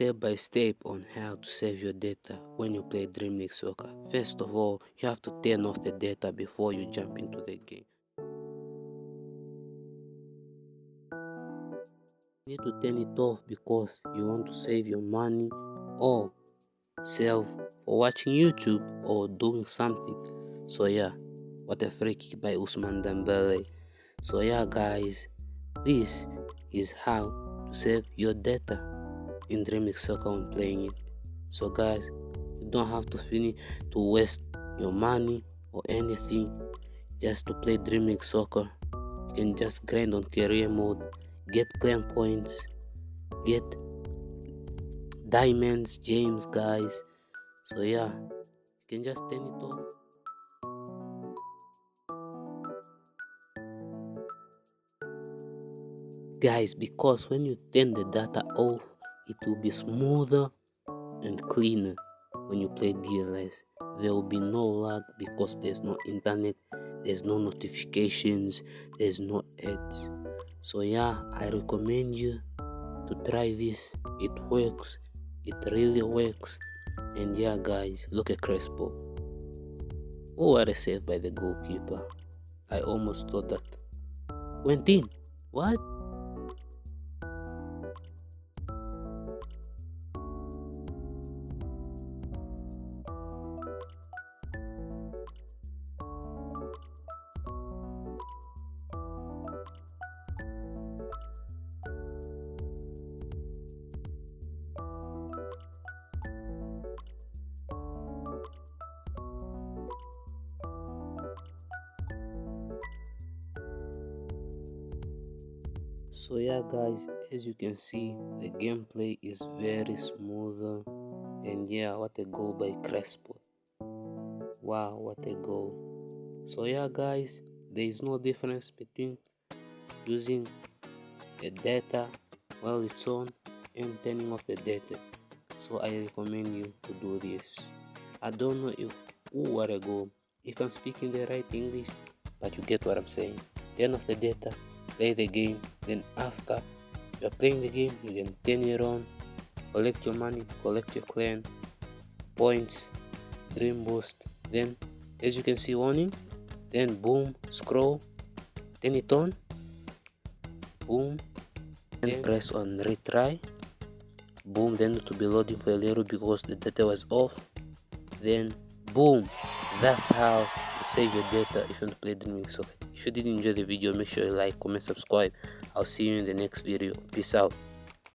step by step on how to save your data when you play Dream League Soccer. First of all, you have to turn off the data before you jump into the game. You need to turn it off because you want to save your money or save for watching YouTube or doing something. So yeah, what a free kick by Ousmane Dembele. So yeah guys, this is how to save your data in Dream League Soccer when playing it. So guys, you don't have to waste your money or anything just to play Dream League Soccer. You can just grind on career mode, get claim points, get diamonds, gems guys. So yeah, you can just turn it off. Guys, because when you turn the data off, it will be smoother and cleaner when you play DLS. There will be no lag because there's no internet, there's no notifications, there's no ads. So yeah, I recommend you to try this. It works, it really works. And yeah guys, look at Crespo. Oh, what a save by the goalkeeper. I almost thought that went in. What? So yeah guys, as you can see, the gameplay is very smoother. And yeah, what a goal by Crespo. Wow, what a goal. So yeah guys, there is no difference between using the data while it's on and turning off the data. So I recommend you to do this. I don't know if what a goal, if I'm speaking the right English, but you get what I'm saying. Turn off the data, play the game, then after you're playing the game, you can turn it on, collect your money, collect your clan points, dream boost. Then as you can see, warning, then boom, scroll, turn it on, boom, then press on retry, boom, then it will be loading for a little because the data was off, then boom. That's how to save your data if you want to play Dream League Soccer. If you did enjoy the video, make sure you like, comment, subscribe. I'll see you in the next video. Peace out.